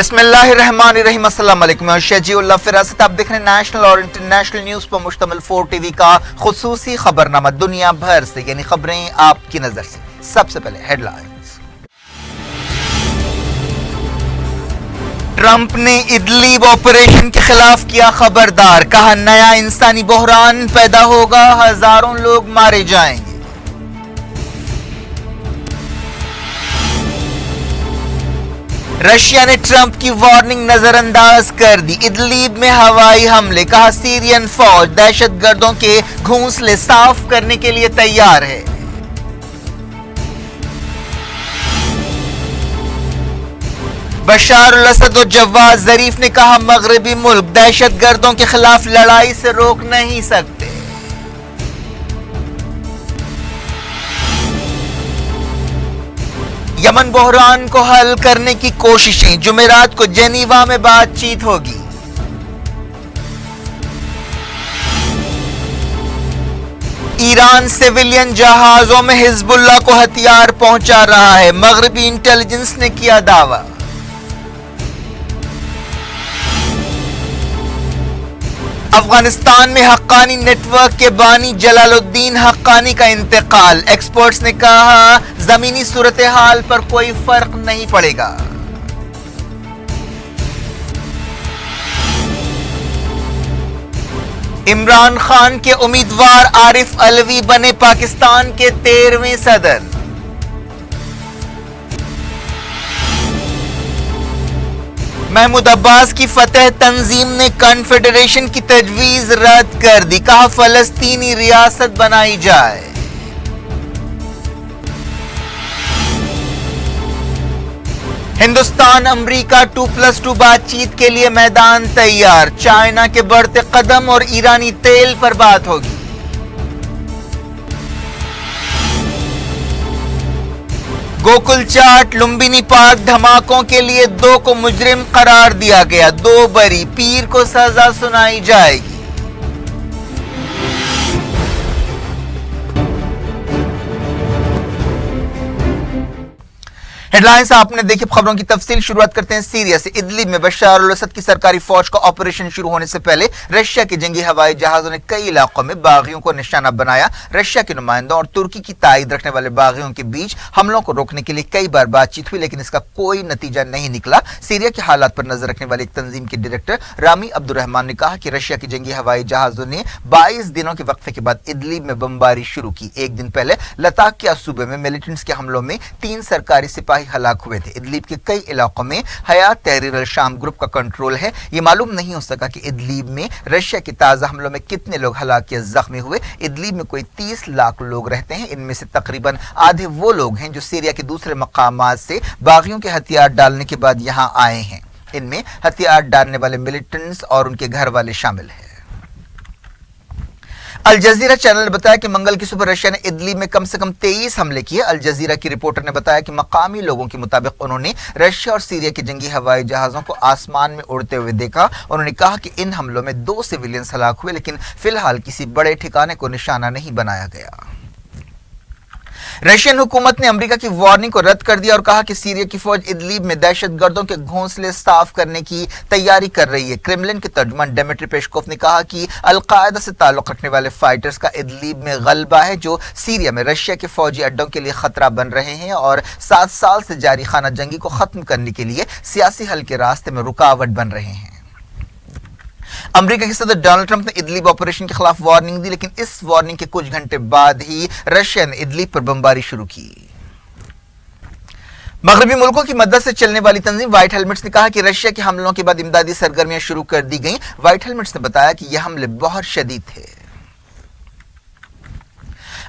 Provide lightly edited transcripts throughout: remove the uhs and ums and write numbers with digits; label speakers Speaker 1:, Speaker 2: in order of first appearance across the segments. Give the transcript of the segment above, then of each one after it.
Speaker 1: बिस्मिल्लाहिर्रहमानिर्रहीम। अस्सलाम वालेकुम। मैं शजीउल्लाह फिरासत। आप देख रहे हैं नेशनल और इंटरनेशनल न्यूज पर मुश्तमिल 4 टीवी का खुसूसी खबरनामा दुनिया भर से, यानी खबरें आपकी नजर से। सबसे पहले हेडलाइंस। ट्रंप ने इदलिब ऑपरेशन के खिलाफ किया खबरदार, कहा नया इंसानी बहरान पैदा होगा, हजारों लोग मारे जाएंगे। रशिया ने ट्रंप की वार्निंग नजरअंदाज कर दी, इदलिब में हवाई हमले, कहा सीरियन फौज दहशतगर्दों के घोंसले साफ करने के लिए तैयार है। बशार अल-असद और जवाद जरीफ ने कहा मगरबी मुल्क दहशतगर्दों के खिलाफ लड़ाई से रोक नहीं सकते। यमन बहरान को हल करने की कोशिशें, जुमेरात को जेनीवा में बातचीत होगी। ईरान सिविलियन जहाजों में हिजबुल्लाह को हथियार पहुंचा रहा है, मगरबी इंटेलिजेंस ने किया दावा। अफगानिस्तान में हक्कानी नेटवर्क के बानी जलालुद्दीन हक्कानी का इंतकाल, एक्सपर्ट्स ने कहा जमीनी सूरत हाल पर कोई फर्क नहीं पड़ेगा। इमरान खान के उम्मीदवार आरिफ अलवी बने पाकिस्तान के 13वें सदर। महमूद अब्बास की फतह तंजीम ने कॉन्फेडरेशन की तजवीज रद्द कर दी, कहा फलस्तीनी रियासत बनाई जाए। हिंदुस्तान अमेरिका 2+2 बातचीत के लिए मैदान तैयार, चाइना के बढ़ते कदम और ईरानी तेल पर बात होगी। गोकुल चाट लुम्बिनी पार्क धमाकों के लिए 2 को मुजरिम करार दिया गया, 2 बरी, पीर को सजा सुनाई जाएगी। हेडलाइंस आपने देखी, खबरों की तफसील। शुरुआत करते हैं सीरिया से। इदलिब में बशार अल-असद की सरकारी फौज का ऑपरेशन शुरू होने से पहले रशिया के जंगी हवाई जहाजों ने कई इलाकों में बागियों को निशाना बनाया। रशिया के नुमाइंदों और तुर्की की ताईद रखने वाले बागियों के बीच हमलों को रोकने के लिए कई बार बातचीत हुई, लेकिन इसका कोई नतीजा नहीं निकला। सीरिया के हालात पर नजर रखने वाली एक तंजीम के डायरेक्टर रामी अब्दुर्रहमान ने कहा कि रशिया के जंगी हवाई जहाजों ने 22 दिनों के वक्फे के बाद इदलिब में बमबारी शुरू की। एक दिन पहले लताकिया सूबे में मिलिटेंट्स के हमलों में 3 सरकारी सिपाही हलाक हुए थे। इदलिब के कई इलाकों में हयात तहरीर अल-शाम ग्रुप का कंट्रोल है। यह मालूम नहीं हो सका कि इदलिब में रशिया के ताजा हमलों में कितने लोग हलाक या जख्मी हुए। इदलिब में कोई 30 लाख लोग रहते हैं, इनमें से तकरीबन आधे वो लोग हैं जो सीरिया के दूसरे मकामात से बागियों के हथियार डालने के बाद यहां आए हैं। इनमें हथियार डालने वाले मिलिटेंट्स और उनके घर वाले शामिल हैं। अल जजीरा चैनल ने बताया कि मंगल की सुबह रशिया ने इदलिब में कम से कम 23 हमले किए। अल जजीरा की रिपोर्टर ने बताया कि मकामी लोगों के मुताबिक उन्होंने रशिया और सीरिया के जंगी हवाई जहाजों को आसमान में उड़ते हुए देखा। उन्होंने कहा कि इन हमलों में 2 सिविलियंस हलाक हुए, लेकिन फिलहाल किसी बड़े ठिकाने को निशाना नहीं बनाया गया। रशियन हुकूमत ने अमेरिका की वार्निंग को रद्द कर दिया और कहा कि सीरिया की फौज इदलिब में दहशतगर्दों के घोंसले साफ करने की तैयारी कर रही है। क्रेमलिन के तर्जुमान डिमिट्री पेस्कोव ने कहा कि अल-कायदा से ताल्लुक रखने वाले फाइटर्स का इदलिब में गलबा है, जो सीरिया में रशिया के फौजी अड्डों के लिए खतरा बन रहे हैं और 7 साल से जारी खाना जंगी को खत्म करने के लिए सियासी हल के रास्ते में रुकावट बन रहे हैं। अमेरिका के सदर डोनाल्ड ट्रंप ने इदलिब ऑपरेशन के खिलाफ वार्निंग दी, लेकिन इस वार्निंग के कुछ घंटे बाद ही रशिया ने इदलिब पर बमबारी शुरू की। मगरबी मुल्कों की मदद से चलने वाली तंजीम व्हाइट हेलमेट्स ने कहा कि रशिया के हमलों के बाद इमदादी सरगर्मियां शुरू कर दी गईं। व्हाइट हेलमेट्स ने बताया कि यह हमले बहुत शदीद थे।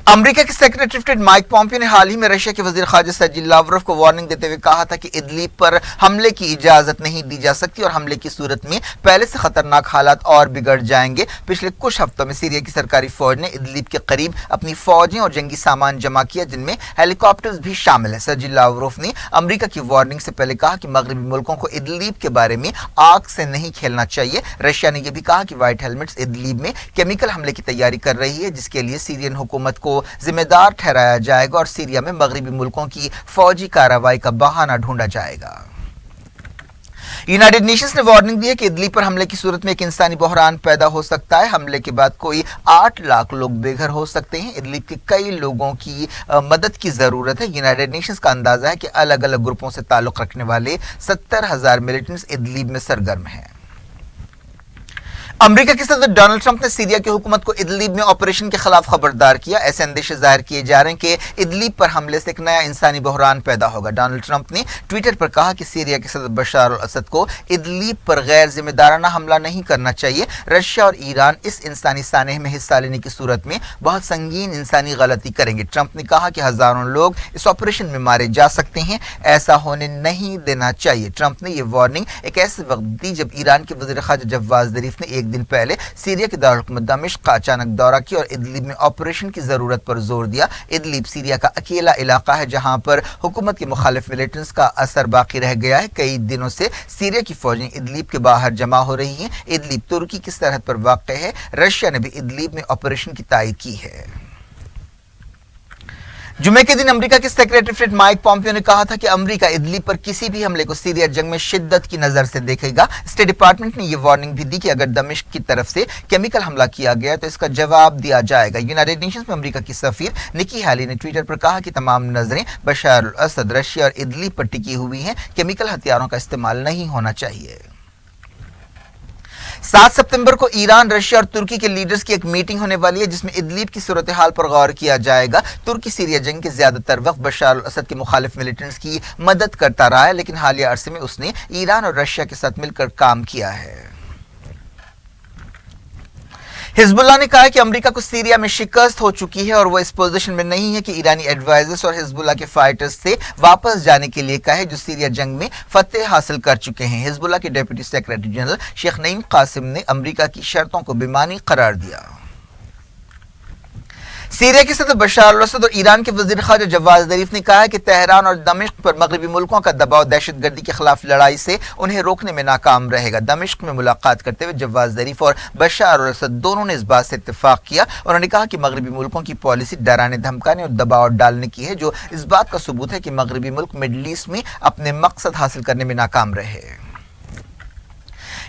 Speaker 1: अमेरिका के secretary of state Mike Pompeo ने हाल ही में रशिया के वजीर खारजा सर्जी लावरोव को वार्निंग देते हुए कहा था कि इदलिब पर हमले की इजाजत नहीं दी जा सकती और हमले की सूरत में पहले से खतरनाक हालात और बिगड़ जाएंगे। पिछले कुछ हफ्तों में सीरिया की सरकारी फौज ने इदलिब के करीब अपनी फौजें और जंगी सामान जमा किया, जिनमें हेलीकॉप्टर्स भी शामिल है। सर्जी लावरोव ने अमेरिका की वार्निंग से पहले कहा कि मगरबी मुल्कों को इदलिब के बारे में आग से नहीं खेलना चाहिए। रशिया ने यह भी कहा कि व्हाइट हेलमेट्स इदलिब में केमिकल हमले की तैयारी कर रही है, जिसके लिए सीरियन हुकूमत को जिम्मेदार ठहराया जाएगा और सीरिया में मगरबी मुल्कों की फौजी कार्रवाई का बहाना ढूंढा जाएगा। यूनाइटेड नेशंस ने वार्निंग दी है कि इदली पर हमले की सूरत में एक इंसानी बहरान पैदा हो सकता है। हमले के बाद कोई 8 लाख लोग बेघर हो सकते हैं। इदलिब के कई लोगों की मदद की जरूरत है। यूनाइटेड नेशंस का अंदाजा है कि अलग अलग ग्रुपों से ताल्लुक रखने वाले 70,000 मिलिटेंट्स इदलिब में सरगर्म हैं। अमेरिका के सदर डोनाल्ड ट्रंप ने सीरिया की हुकूमत को इदलिब में ऑपरेशन के खिलाफ खबरदार किया। ऐसे अंदेशे जाहिर किए जा रहे हैं कि इदलिब पर हमले से एक नया इंसानी बहरान पैदा होगा। डोनाल्ड ट्रंप ने ट्विटर पर कहा कि सीरिया के सदर बशार अल-असद को इदलिब पर गैर जिम्मेदाराना हमला नहीं करना चाहिए। रशिया और ईरान इस इंसानी सानह में हिस्सा लेने की सूरत में बहुत संगीन इंसानी गलती करेंगे। ट्रंप ने कहा कि हजारों लोग इस ऑपरेशन में मारे जा सकते हैं, ऐसा होने नहीं देना चाहिए। ट्रंप ने यह वार्निंग एक ऐसे वक्त दी जब ईरान के वज़ीर ख़ारजा जवाद ज़रीफ ने एक दिन पहले सीरिया के दारुल दमिश्क का अचानक दौरा किया और इदलिब में ऑपरेशन की जरूरत पर जोर दिया। इदलिब सीरिया का अकेला इलाका है जहां पर हुकूमत के मुखालिफ मिलिटेंट्स का असर बाकी रह गया है। कई दिनों से सीरिया की फौजें इदलिब के बाहर जमा हो रही हैं। इदलिब तुर्की की सरहद पर वाक़ है। रशिया ने भी इदलिब में ऑपरेशन की तायद की है। जुमे के दिन अमेरिका के सेक्रेटरी स्टेट माइक पॉम्पियो ने कहा था कि अमेरिका इदलिब पर किसी भी हमले को सीरिया जंग में शिद्दत की नजर से देखेगा। स्टेट डिपार्टमेंट ने यह वार्निंग भी दी कि अगर दमिश्क की तरफ से केमिकल हमला किया गया तो इसका जवाब दिया जाएगा। यूनाइटेड नेशंस में अमेरिका की सफीर निकी हैली ने ट्विटर पर कहा कि तमाम नजरें बशार अल-असद, रशिया और इदलिब पर टिकी हुई हैं। केमिकल हथियारों का इस्तेमाल नहीं होना चाहिए। 7 सितंबर को ईरान, रशिया और तुर्की के लीडर्स की एक मीटिंग होने वाली है जिसमें इदलिब की सूरत हाल पर गौर किया जाएगा। तुर्की सीरिया जंग के ज्यादातर वक्त बशार अल-असद के मुखालिफ मिलिटेंट्स की मदद करता रहा है, लेकिन हालिया अरसे में उसने ईरान और रशिया के साथ मिलकर काम किया है। हिजबुल्लाह ने कहा है कि अमेरिका को सीरिया में शिकस्त हो चुकी है और वो इस पोजीशन में नहीं है कि ईरानी एडवाइजर्स और हिजबुल्लाह के फाइटर्स से वापस जाने के लिए कहे जो सीरिया जंग में फतेह हासिल कर चुके हैं। हिजबुल्लाह के deputy secretary general Sheikh Naim Qassem ने अमेरिका की शर्तों को बेमानी करार दिया। सीरिया के सदर बशार अल-असद और ईरान के वज़ीर ख़ारजा जवाद ज़रीफ ने कहा है कि तेहरान और दमिश्क पर मगरबी मुल्कों का दबाव दहशतगर्दी के खिलाफ लड़ाई से उन्हें रोकने में नाकाम रहेगा। दमिश्क में मुलाकात करते हुए जवाद ज़रीफ और बशार अल-असद दोनों ने इस बात से इत्तेफाक किया। उन्होंने कहा कि मगरबी मुल्कों की पॉलिसी डराने, धमकाने और दबाव डालने की है, जो इस बात का सबूत है कि मगरबी मुल्क मिडल ईस्ट में अपने मकसद हासिल करने में नाकाम रहे।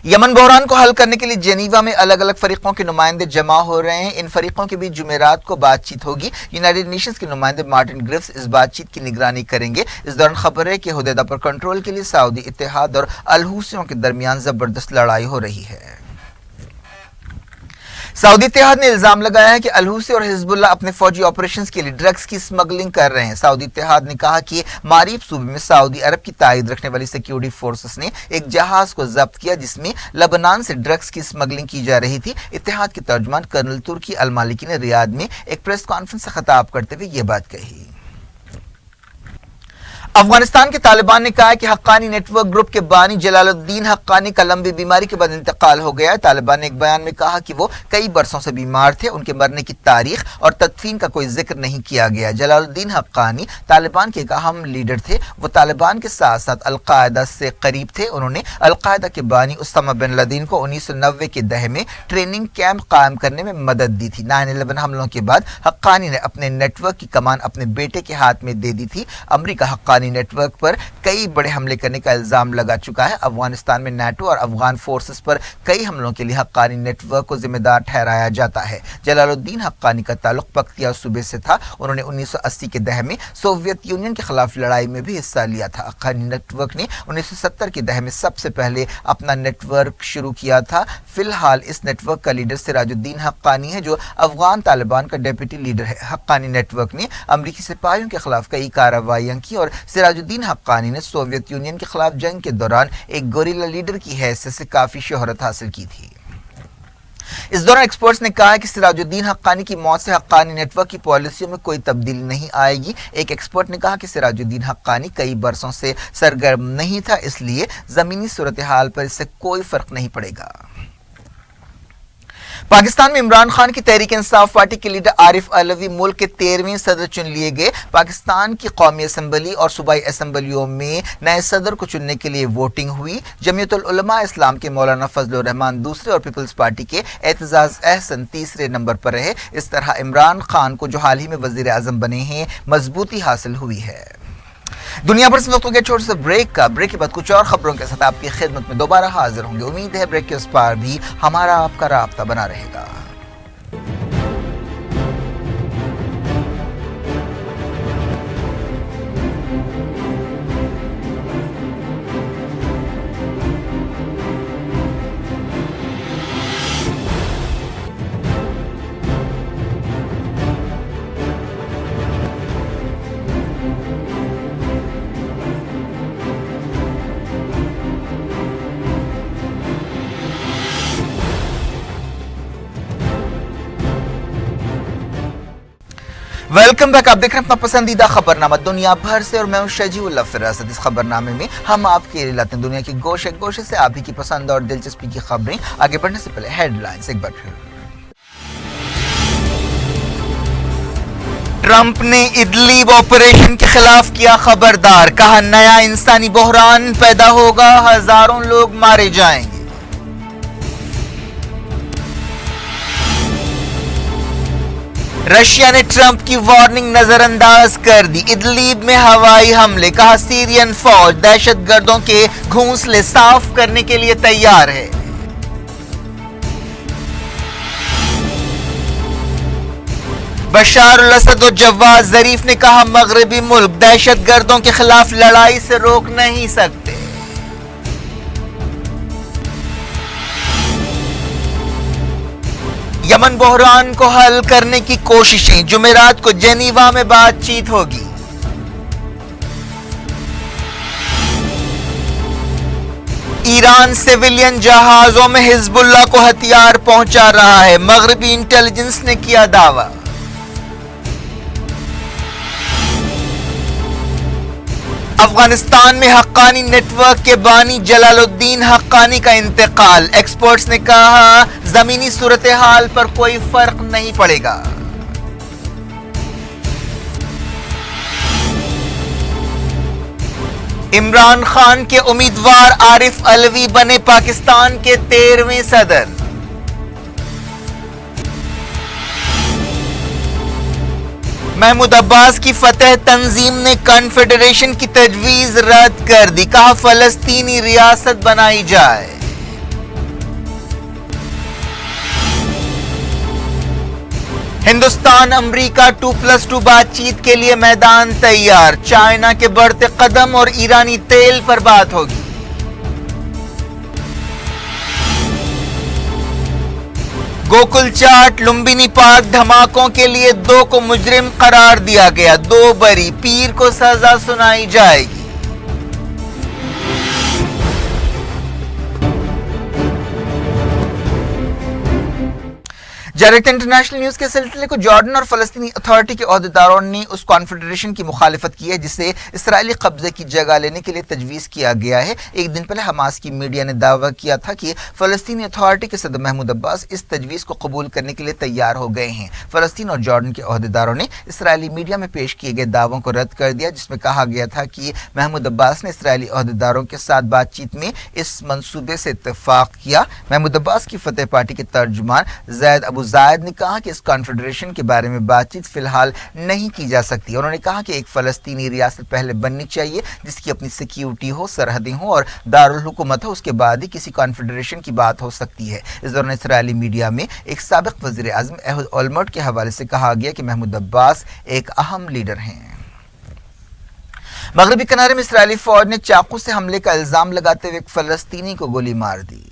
Speaker 1: यमन बहरान को हल करने के लिए जेनीवा में अलग अलग फरीकों के नुमाइंदे जमा हो रहे हैं। इन फरीकों के बीच जुमेरात को बातचीत होगी। यूनाइटेड नेशंस के नुमाइंदे मार्टिन ग्रिफ्स इस बातचीत की निगरानी करेंगे। इस दौरान खबर है कि हुदैदा पर कंट्रोल के लिए सऊदी इत्तेहाद और अल-हूसियों के दरमियान जबरदस्त लड़ाई हो रही है। सऊदी इत्तेहाद ने इल्जाम लगाया है कि अल-हूसी और हिजबुल्लाह अपने फौजी ऑपरेशंस के लिए ड्रग्स की स्मगलिंग कर रहे हैं। सऊदी इत्तेहाद ने कहा कि मारीब सूबे में सऊदी अरब की तायद रखने वाली सिक्योरिटी फोर्सेस ने एक जहाज को जब्त किया जिसमें लबनान से ड्रग्स की स्मगलिंग की जा रही थी। इत्तेहाद के तर्जुमान कर्नल तुर्की अल-मालिकी ने रियाद में एक प्रेस कॉन्फ्रेंस से खिताब करते हुए ये बात कही। अफगानिस्तान के तालिबान ने कहा है कि हक्कानी नेटवर्क ग्रुप के बानी जलालुद्दीन हक्कानी का लंबी बीमारी के बाद इंतकाल हो गया है। तालिबान ने एक बयान में कहा कि वो कई बरसों से बीमार थे। उनके मरने की तारीख और तदफीन का कोई जिक्र नहीं किया गया। जलालुद्दीन हक्कानी तालिबान के एक अहम लीडर थे। वो तालिबान के साथ साथ अलकायदा से करीब थे। उन्होंने अलकायदा के बानी उसामा बिन लादेन को 1990 के दहर में ट्रेनिंग कैंप कायम करने में मदद दी थी। 9/11 हमलों के बाद हक्कानी ने अपने नेटवर्क की कमान अपने बेटे के हाथ में दे दी थी। अमेरिका हक्कानी नेटवर्क पर कई बड़े हमले करने का इल्जाम लगा चुका है। अफगानिस्तान में नाटो और अफगान फोर्सेस पर कई हमलों के लिए हक्कानी नेटवर्क को जिम्मेदार ठहराया जाता है। जलालुद्दीन हक्कानी का ताल्लुक पख्तिया सूबे से था। उन्होंने 1980 के दहर में सोवियत यूनियन के खिलाफ लड़ाई में भी हिस्सा लिया था। हक्कानी नेटवर्क ने 1970 के दहर में सबसे पहले अपना नेटवर्क शुरू किया था। फिलहाल इस नेटवर्क का लीडर सिराजुद्दीन हक्कानी है जो अफगान तालिबान का डिप्टी लीडर है। हक्कानी नेटवर्क ने अमरीकी सिपाहियों के खिलाफ कई कार्रवाइयां की और सिराजुद्दीन हक्कानी ने सोवियत यूनियन के खिलाफ जंग के दौरान एक गोरिल्ला लीडर की हैसियत से काफी शोहरत हासिल की थी। इस दौरान एक्सपर्ट्स ने कहा है कि सिराजुद्दीन हक्कानी की मौत से हक्कानी नेटवर्क की पॉलिसियों में कोई तब्दीली नहीं आएगी। एक एक्सपर्ट ने कहा कि सिराजुद्दीन हक्कानी कई बरसों से सरगर्म नहीं था, इसलिए जमीनी सूरत हाल पर इससे कोई फर्क नहीं पड़ेगा। पाकिस्तान में इमरान खान की तहरीक इंसाफ पार्टी के लीडर आरिफ अलवी मुल्क के 13वें सदर चुन लिए गए। पाकिस्तान की कौमी असम्बली और सूबाई असम्बलियों में नए सदर को चुनने के लिए वोटिंग हुई। जमीयतुल उलमा इस्लाम के मौलाना फजलुर रहमान दूसरे और पीपल्स पार्टी के एतजाज अहसन तीसरे नंबर पर रहे। इस तरह इमरान खान को जो हाल ही में वजीर आजम बने हैं मजबूती हासिल हुई है। दुनिया भर से वक्त हो गया छोटे से ब्रेक का। ब्रेक के बाद कुछ और खबरों के साथ आपकी खिदमत में दोबारा हाजिर होंगे। उम्मीद है ब्रेक के उस पार भी हमारा आपका राब्ता बना रहेगा। Welcome back. आप देख रहे हैं अपना पसंदीदा खबरनामा दुनिया भर से और मैं हूं शजीउल्लाह फिरासत। इस खबरनामे में हम आपके लिए लाते हैं दुनिया की गोशे गोशे से आप ही की पसंद और दिलचस्पी की खबरें। आगे बढ़ने से पहले हेडलाइंस एक बार फिर। ट्रंप ने इदलिब ऑपरेशन के खिलाफ किया खबरदार, कहा नया इंसानी बहरान पैदा होगा, हजारों लोग मारे जाएंगे। रशिया ने ट्रंप की वार्निंग नजरअंदाज कर दी, इदलिब में हवाई हमले, कहा सीरियन फौज दहशतगर्दों के घोंसले साफ करने के लिए तैयार है। बशार अल-असद और जवाद जरीफ ने कहा मगरबी मुल्क दहशतगर्दों के खिलाफ लड़ाई से रोक नहीं सकते। यमन बहरान को हल करने की कोशिशें, जुमेरात को जेनीवा में बातचीत होगी। ईरान सिविलियन जहाजों में हिजबुल्लाह को हथियार पहुंचा रहा है, मगरबी इंटेलिजेंस ने किया दावा। अफगानिस्तान में हक्कानी नेटवर्क के बानी जलालुद्दीन हक्कानी का इंतकाल, एक्सपर्ट्स ने कहा जमीनी सूरत हाल पर कोई फर्क नहीं पड़ेगा। इमरान खान के उम्मीदवार आरिफ अलवी बने पाकिस्तान के 13वें सदर। महमूद अब्बास की फतेह तंजीम ने कॉन्फेडरेशन की तजवीज रद्द कर दी, कहा फलस्तीनी रियासत बनाई जाए। हिंदुस्तान अमेरिका 2+2 बातचीत के लिए मैदान तैयार, चाइना के बढ़ते कदम और ईरानी तेल पर बात होगी। गोकुल चाट लुम्बिनी पार्क धमाकों के लिए 2 को मुजरिम करार दिया गया, 2 बरी, पीर को सजा सुनाई जाएगी। डायरेक्ट इंटरनेशनल न्यूज के सिलसिले को जॉर्डन और फलस्तीनी अथॉरिटी के ओहदेदारों ने उस कॉन्फेडरेशन की मुखालिफत की है जिसे इसराइली कब्जे की जगह लेने के लिए तजवीज़ किया गया है। एक दिन पहले हमास की मीडिया ने दावा किया था कि फलस्तीनी अथॉरिटी के सदर महमूद अब्बास इस तजवीज़ को कबूल करने के लिए तैयार हो गए हैं। फलस्तीन और जॉर्डन के ओहदेदारों ने इसराइली मीडिया में पेश किए गए दावों को रद्द कर दिया, जिसमें कहा गया था कि महमूद अब्बास ने इसराइली ओहदेदारों के साथ बातचीत में इस मंसूबे से इत्तेफाक किया। महमूद अब्बास की फतेह पार्टी के तर्जुमान जैद अबू जायद ने कहा कि इस कॉन्फेडरेशन के बारे में बातचीत फिलहाल नहीं की जा सकती। उन्होंने कहा कि एक फलस्तीनी रियासत पहले बननी चाहिए जिसकी अपनी सिक्योरिटी हो, सरहदें हो और दारुल हुकूमत हो, उसके बाद ही किसी कॉन्फेडरेशन की बात हो सकती है। इस दौरान इसराइली मीडिया में एक साबिक वज़ीर आज़म एहुद ओलमर्ट के हवाले से कहा गया कि महमूद अब्बास एक अहम लीडर हैं। मगरबी किनारे में इसराइली फौज ने चाकू से हमले का इल्जाम लगाते हुए एक फलस्तीनी को गोली मार दी।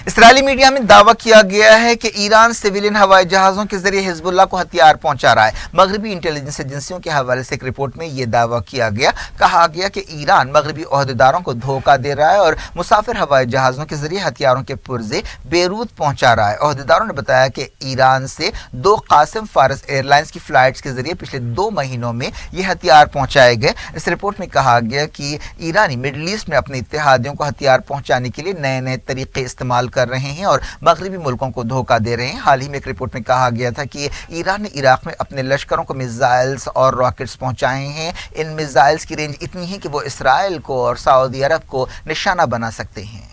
Speaker 1: इसराइली मीडिया में दावा किया गया है कि ईरान सिविलियन हवाई जहाज़ों के जरिए हिजबुल्लाह को हथियार पहुंचा रहा है। मगरबी इंटेलिजेंस एजेंसियों के हवाले से एक रिपोर्ट में यह दावा किया गया, कहा गया कि ईरान मगरबी ओहदेदारों को धोखा दे रहा है और मुसाफिर हवाई जहाज़ों के जरिए हथियारों के पुर्जे बेरूत पहुंचा रहा है। ओहदेदारों ने बताया कि ईरान से 2 कासिम फारस एयरलाइंस की फ्लाइट्स के जरिए पिछले 2 महीनों में ये हथियार पहुंचाए गए। इस रिपोर्ट में कहा गया कि ईरानी मिडल ईस्ट में अपने इत्तेहादियों को हथियार पहुंचाने के लिए नए नए तरीके इस्तेमाल कर रहे हैं और मगरबी मुल्कों को धोखा दे रहे हैं। हाल ही में एक रिपोर्ट में कहा गया था कि ईरान ने इराक में अपने लश्करों को मिसाइल्स और रॉकेट्स पहुंचाए हैं। इन मिसाइल्स की रेंज इतनी है कि वो इसराइल को और सऊदी अरब को निशाना बना सकते हैं।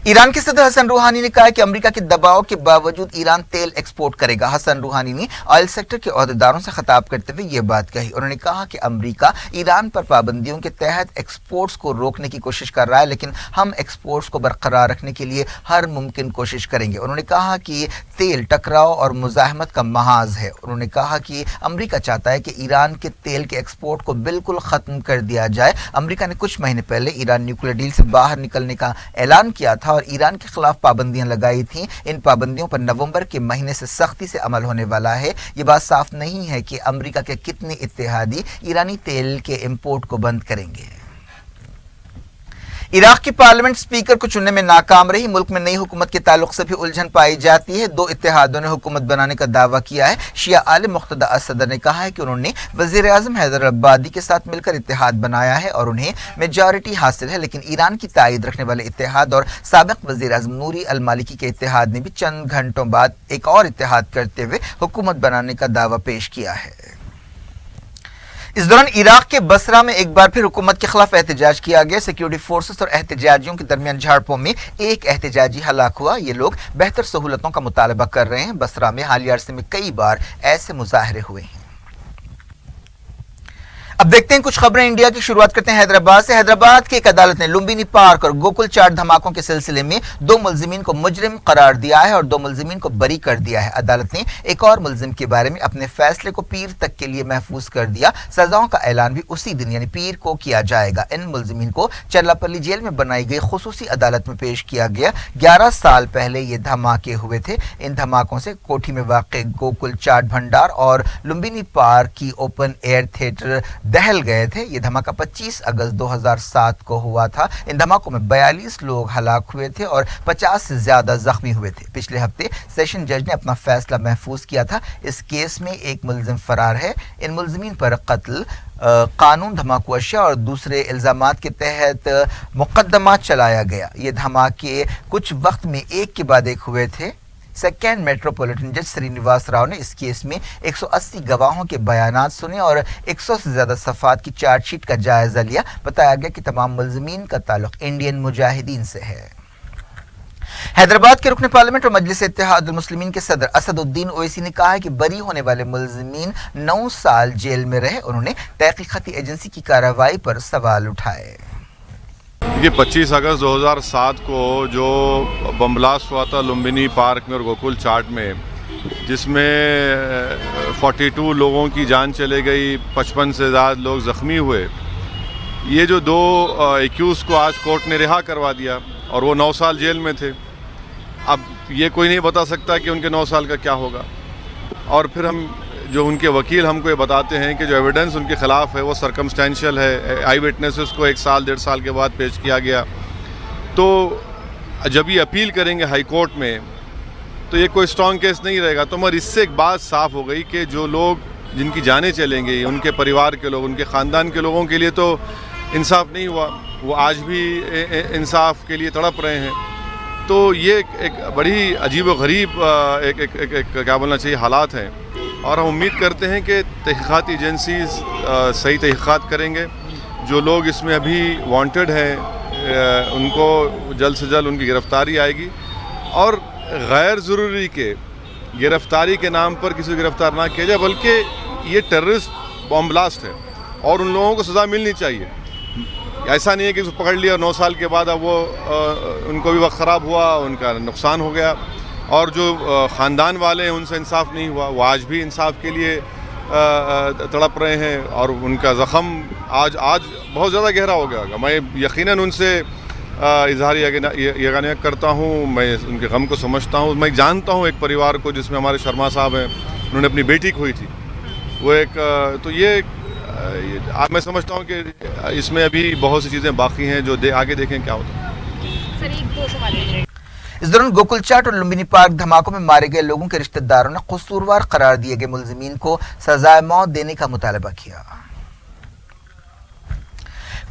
Speaker 1: ईरान के सदर हसन रूहानी ने कहा कि अमेरिका के दबाव के बावजूद ईरान तेल एक्सपोर्ट करेगा। हसन रूहानी ने ऑयल सेक्टर के ओहदेदारों से खिताब करते हुए ये बात कही। उन्होंने कहा कि अमेरिका ईरान पर पाबंदियों के तहत एक्सपोर्ट्स को रोकने की कोशिश कर रहा है, लेकिन हम एक्सपोर्ट्स को बरकरार रखने के लिए हर मुमकिन कोशिश करेंगे। उन्होंने कहा कि तेल टकराव और मुजाहमत का महाज है। उन्होंने कहा कि अमेरिका चाहता है कि ईरान के तेल के एक्सपोर्ट को बिल्कुल खत्म कर दिया जाए। अमेरिका ने कुछ महीने पहले ईरान न्यूक्लियर डील से बाहर निकलने का ऐलान किया था और ईरान के खिलाफ पाबंदियां लगाई थीं। इन पाबंदियों पर नवंबर के महीने से सख्ती से अमल होने वाला है। ये बात साफ नहीं है कि अमेरिका के कितने इत्तेहादी ईरानी तेल के इंपोर्ट को बंद करेंगे। इराक की पार्लियामेंट स्पीकर को चुनने में नाकाम रही। मुल्क में नई हुकूमत के ताल्लुक से भी उलझन पाई जाती है। दो इत्तेहादों ने हुकूमत बनाने का दावा किया है। शिया आलिम मुख्तदा असदर ने कहा है कि उन्होंने वजीर आजम हैदर अब्बादी के साथ मिलकर इत्तेहाद बनाया है और उन्हें मेजॉरिटी हासिल है, लेकिन ईरान की तायद रखने वाले इत्तेहाद और साबिक वजीर आजम नूरी अल मालिकी के इत्तेहाद ने भी चंद घंटों बाद एक और इत्तेहाद करते हुए हुकूमत बनाने का दावा पेश किया है। इस दौरान इराक के बसरा में एक बार फिर हुकूमत के खिलाफ एहतजाज किया गया। सिक्योरिटी फोर्सेस और एहतजाजियों के दरमियान झड़पों में एक एहतजाजी हलाक हुआ। ये लोग बेहतर सहूलतों का मुतालबा कर रहे हैं। बसरा में हालिया अरसे में कई बार ऐसे मुजाहरे हुए हैं। अब देखते हैं कुछ खबरें इंडिया की। शुरुआत करते हैं हैदराबाद से। हैदराबाद की एक अदालत ने लुम्बिनी पार्क और गोकुल चाट धमाकों के सिलसिले में 2 मुलजिमीन को मुजरिम करार दिया है और 2 मुलजिमीन को बरी कर दिया है। अदालत ने एक और मुलजिम के बारे में अपने फैसले को पीर तक के लिए महफूज कर दिया। सजाओं का ऐलान भी उसी दिन यानी पीर को किया जाएगा। इन मुलजिमीन को चरलापल्ली जेल में बनाई गई खुसूसी अदालत में पेश किया गया। 11 साल पहले ये धमाके हुए थे। इन धमाकों से कोठी में वाक़ गोकुल चाट भंडार और लुम्बिनी पार्क की ओपन एयर थिएटर दहल गए थे। ये धमाका 25 अगस्त 2007 को हुआ था। इन धमाकों में 42 लोग हलाक हुए थे और 50 से ज्यादा जख्मी हुए थे। पिछले हफ्ते सेशन जज ने अपना फैसला महफूज किया था। इस केस में एक मुलजिम फरार है। इन मुलजिमीन पर कत्ल, कानून, धमाकू अशिया और दूसरे इल्जामात के तहत मुकदमा चलाया गया। ये धमाके कुछ वक्त में एक के बाद एक हुए थे। सेकेंड मेट्रोपॉलिटन जज श्रीनिवास राव ने इस केस में 180 गवाहों के बयानात सुने और 100 से ज्यादा सफ़ात की चार्जशीट का जायजा लिया। बताया गया कि तमाम मुलजिमीन का ताल्लुक इंडियन मुजाहिदीन से है। हैदराबाद के रुकन पार्लियामेंट और मजलिस इत्तेहादुल मुस्लिमीन के सदर असदुद्दीन ओवैसी ने कहा है कि बरी होने वाले मुलजिमीन 9 साल जेल में रहे। उन्होंने तहकीकाती एजेंसी की कार्रवाई पर सवाल उठाए।
Speaker 2: ये 25 अगस्त 2007 को जो बम ब्लास्ट हुआ था लुम्बिनी पार्क में और गोकुल चाट में, जिसमें 42 लोगों की जान चले गई, 55 से ज़्यादा लोग ज़ख्मी हुए। ये जो 2 एक्यूज़ को आज कोर्ट ने रिहा करवा दिया और वो 9 साल जेल में थे। अब ये कोई नहीं बता सकता कि उनके 9 साल का क्या होगा। और फिर हम जो उनके वकील हमको ये बताते हैं कि जो एविडेंस उनके ख़िलाफ़ है वो सर्कमस्टेंशियल है। आई विटनेसेस को 1 साल 1.5 साल के बाद पेश किया गया। तो जब ये अपील करेंगे हाई कोर्ट में तो ये कोई स्ट्रॉन्ग केस नहीं रहेगा। तो मगर इससे एक बात साफ़ हो गई कि जो लोग जिनकी जानें चलेंगी, उनके परिवार के लोग, उनके ख़ानदान के लोगों के लिए तो इंसाफ नहीं हुआ। वो आज भी इंसाफ के लिए तड़प रहे हैं। तो ये एक बड़ी अजीब व गरीब एक क्या बोलना चाहिए हालात हैं। और हम उम्मीद करते हैं कि तहक़ीक़ाती एजेंसीज़ सही तहक़ीक़ात करेंगे। जो लोग इसमें अभी वांटेड हैं उनको जल्द से जल्द उनकी गिरफ़्तारी आएगी और गैर ज़रूरी के गिरफ़्तारी के नाम पर किसी को गिरफ़्तार ना किया जाए, बल्कि ये टेररिस्ट बॉम्ब ब्लास्ट है और उन लोगों को सज़ा मिलनी चाहिए। ऐसा नहीं है कि उसको पकड़ लिया 9 साल के बाद अब वो उनको भी वक्त ख़राब हुआ, उनका नुकसान हो गया और जो ख़ानदान वाले हैं उनसे इंसाफ नहीं हुआ। वो आज भी इंसाफ के लिए तड़प रहे हैं और उनका ज़ख़म आज बहुत ज़्यादा गहरा हो गया होगा। मैं यकीनन उनसे इज़हार यकीन करता हूँ, मैं उनके गम को समझता हूँ। मैं जानता हूँ एक परिवार को जिसमें हमारे शर्मा साहब हैं, उन्होंने अपनी बेटी खोई थी। वो एक तो ये मैं समझता हूँ कि इसमें अभी बहुत सी चीज़ें बाकी हैं जो आगे देखें क्या होता है।
Speaker 3: सर, एक दो सवाल।
Speaker 1: इस दौरान गोकुल चाट और लुम्बिनी पार्क धमाकों में मारे गए लोगों के रिश्तेदारों ने कसूरवार करार दिए गए मुलजिमीन को सजाए मौत देने का मुतालबा किया।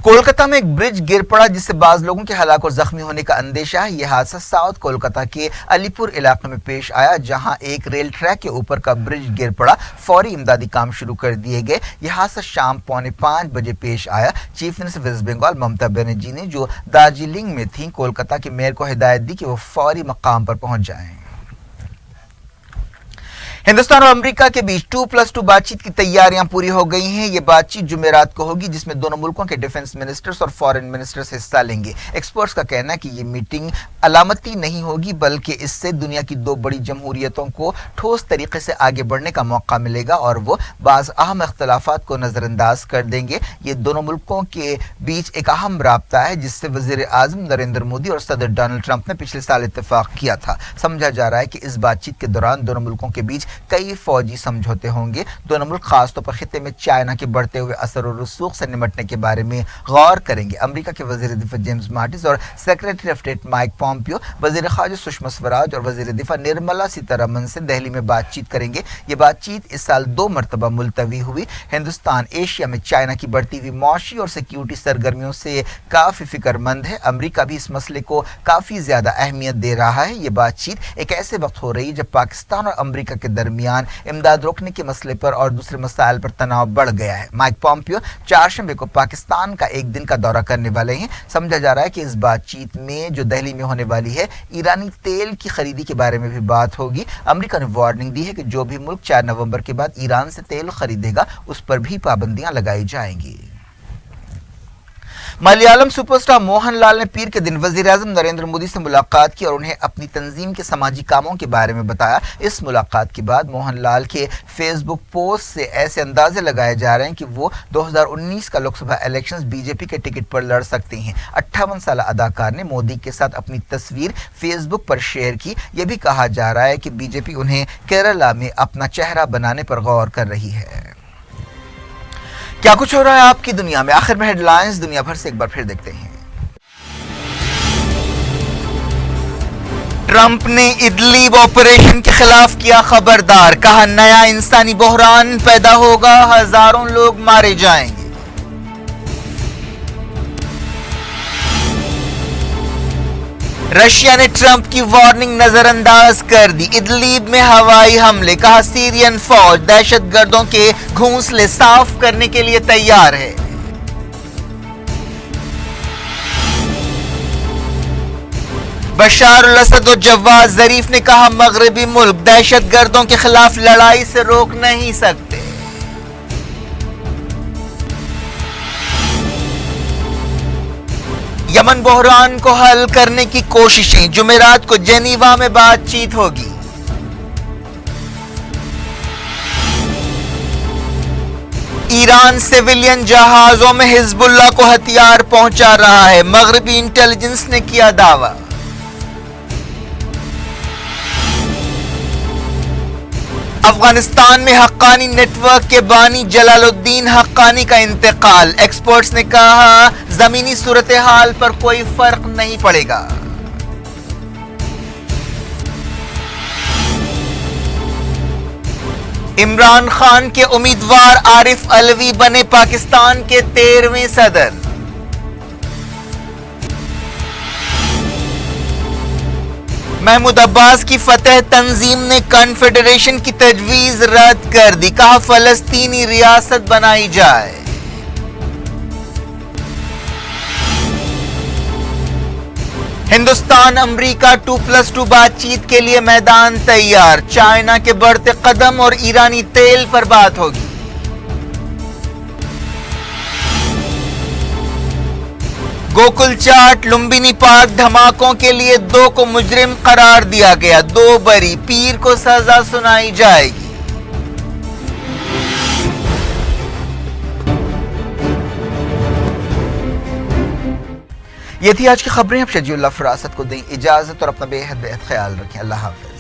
Speaker 1: कोलकाता में एक ब्रिज गिर पड़ा जिससे बाज लोगों के हलाक और जख्मी होने का अंदेशा है। यह हादसा साउथ कोलकाता के अलीपुर इलाके में पेश आया, जहां एक रेल ट्रैक के ऊपर का ब्रिज गिर पड़ा। फौरी इमदादी काम शुरू कर दिए गए। यह हादसा शाम 4:45 बजे पेश आया। Chief minister waste Bengal Mamata Banerjee ने, जो दार्जिलिंग में थी, कोलकाता के मेयर को हिदायत दी कि वो फौरी मकाम पर पहुंच जाएं। हिंदुस्तान और अमेरिका के बीच 2+2 बातचीत की तैयारियां पूरी हो गई हैं। ये बातचीत जुमेरात को होगी, जिसमें दोनों मुल्कों के डिफेंस मिनिस्टर्स और फॉरेन मिनिस्टर्स हिस्सा लेंगे। एक्सपर्ट्स का कहना है कि ये मीटिंग अलामती नहीं होगी, बल्कि इससे दुनिया की दो बड़ी जमहूरियतों को ठोस तरीके से आगे बढ़ने का मौका मिलेगा और वो बाज़ अहम इख्तलाफात को नज़रअंदाज कर देंगे। ये दोनों मुल्कों के बीच एक अहम राब्ता है, जिससे वज़ीर आज़म नरेंद्र मोदी और सदर डोनाल्ड ट्रंप ने पिछले साल इत्तेफाक किया था। समझा जा रहा है कि इस बातचीत के दौरान दोनों मुल्कों के बीच कई फौजी समझौते होंगे। दोनों मुल्क खासतौर पर खित्ते में चाइना के बढ़ते हुए असर और रसूख से निमटने के बारे में गौर करेंगे। अमेरिका के वज़ीर दिफा जेम्स माटिस और secretary of state Mike Pompeo, वज़ीर ख़ारजा सुषमा स्वराज और वज़ीर दिफा निर्मला सीतारमन से दिल्ली में बातचीत करेंगे। ये बातचीत इस साल 2 मरतबा मुलतवी हुई। हिंदुस्तान एशिया में चाइना की बढ़ती हुई मौशी और सिक्योरिटी सरगर्मियों से काफ़ी फिक्रमंद है। अमेरिका भी इस मसले को काफ़ी ज़्यादा अहमियत दे रहा है। ये बातचीत एक ऐसे वक्त हो रही है जब पाकिस्तान और अमेरिका के दरमियान इमदाद रोकने के मसले पर और दूसरे मसाइल पर तनाव बढ़ गया है। माइक पॉम्पियो 4 शंबे को पाकिस्तान का एक दिन का दौरा करने वाले हैं। समझा जा रहा है कि इस बातचीत में, जो दिल्ली में होने वाली है, ईरानी तेल की खरीदी के बारे में भी बात होगी। अमेरिका ने वार्निंग दी है कि जो भी मुल्क 4 नवंबर के बाद ईरान से तेल खरीदेगा उस पर भी पाबंदियां लगाई जाएंगी। मलयालम सुपरस्टार मोहनलाल ने पीर के दिन वजीर आज़म नरेंद्र मोदी से मुलाकात की और उन्हें अपनी तंजीम के समाजी कामों के बारे में बताया। इस मुलाकात के बाद मोहनलाल के फेसबुक पोस्ट से ऐसे अंदाजे लगाए जा रहे हैं कि वो 2019 का लोकसभा इलेक्शंस बीजेपी के टिकट पर लड़ सकते हैं। 58 साल अदाकार ने मोदी के साथ अपनी तस्वीर फेसबुक पर शेयर की। यह भी कहा जा रहा है कि बीजेपी उन्हें केरला में अपना चेहरा बनाने पर गौर कर रही है। क्या कुछ हो रहा है आपकी दुनिया में? आखिर में हेडलाइंस दुनिया भर से एक बार फिर देखते हैं। ट्रंप ने इदलिब ऑपरेशन के खिलाफ किया खबरदार, कहा नया इंसानी बहरान पैदा होगा, हजारों लोग मारे जाएंगे। रशिया ने ट्रंप की वार्निंग नजरअंदाज कर दी। इदलिब में हवाई हमले, कहा सीरियन फौज दहशतगर्दों के घोंसले साफ करने के लिए तैयार है। बशार अल-असद और जवाद जरीफ ने कहा मगरबी मुल्क दहशतगर्दों के खिलाफ लड़ाई से रोक नहीं सकते। यमन बहरान को हल करने की कोशिशें, जुमेरात को जेनीवा में बातचीत होगी। ईरान सिविलियन जहाजों में हिजबुल्लाह को हथियार पहुंचा रहा है, मगरबी इंटेलिजेंस ने किया दावा। अफगानिस्तान में हक्कानी नेटवर्क के बानी जलालुद्दीन हक्कानी का इंतकाल, एक्सपर्ट्स ने कहा जमीनी सूरत हाल पर कोई फर्क नहीं पड़ेगा। इमरान खान के उम्मीदवार आरिफ अलवी बने पाकिस्तान के 13वें सदर। महमूद अब्बास की फतह तंजीम ने कॉन्फेडरेशन की तजवीज रद्द कर दी, कहा फलस्तीनी रियासत बनाई जाए। हिंदुस्तान अमेरिका 2+2 बातचीत के लिए मैदान तैयार, चाइना के बढ़ते कदम और ईरानी तेल पर बात होगी। गोकुल चाट लुम्बिनी पार्क धमाकों के लिए 2 को मुजरिम करार दिया गया, 2 बरी, पीर को सजा सुनाई जाएगी। ये थी आज की खबरें। अब शजीउल्लाह फरासत को दें इजाजत और अपना बेहद ख्याल रखें। अल्लाह हाफ़िज़।